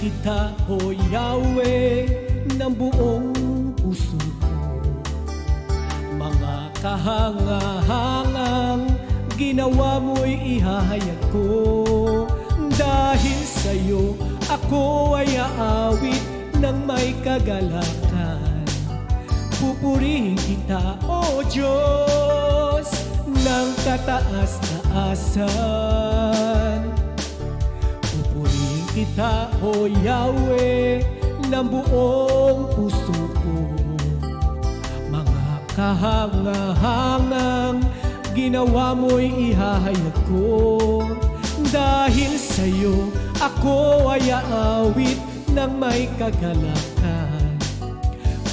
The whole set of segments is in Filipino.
kita, O Yahweh, ng buong puso ko. Mga kahangahangang ginawa mo'y ihahayag ko. Dahil sa'yo ako ay aawit ng may kagalakan. Pupurihin kita, O Diyos, ng kataas-taasan. Pupurihin kita, O Yahweh, ng buong puso ko. Mga kahangahangang ginawa mo'y ihahayag ko. Dahil sa'yo ako ay aawit ng may kagalakan.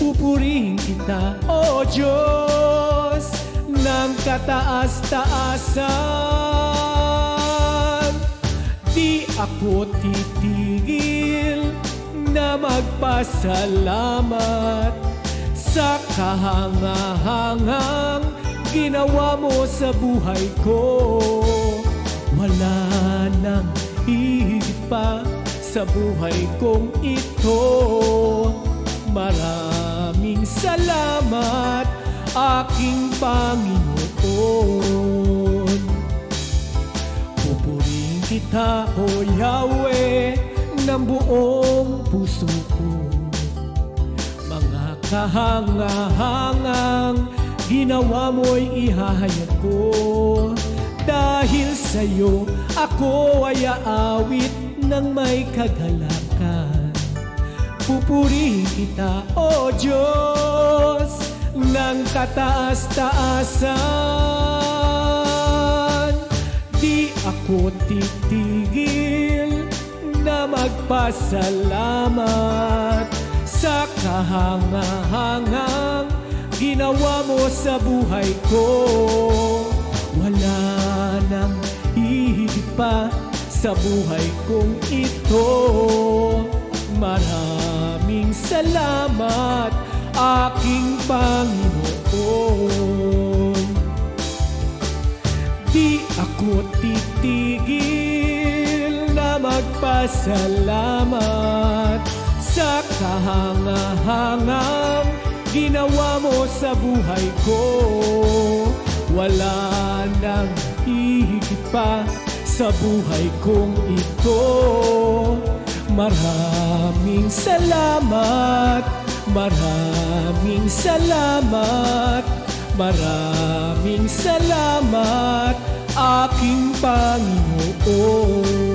Pupurihin kita, O Diyos, ng kataas-taasan. Di ako titigil na magpasalamat sa kahangahangang ginawa mo sa buhay ko. Wala nang higit pa sa buhay kong ito. Maraming salamat, aking Panginoon. Pupurihin kita, O Yahweh, ng buong puso ko. Mga kahangahangang ginawa mo'y ihahayag ko. Dahil sa'yo ako ay aawit ng may kagalakan. Pupurihin kita, O Diyos, ng kataas-taasan. Di ako titigil na magpasalamat sa kahangahangang ginawa mo sa buhay ko. Wala nang hihigit pa sa buhay kong ito. Maraming salamat, aking Panginoon. Di ako titigil na magpasalamat sa kahangahangang ginawa mo sa buhay ko. Wala nang hihigit pa sa buhay kong ito. Maraming salamat, maraming salamat, maraming salamat, aking Panginoon.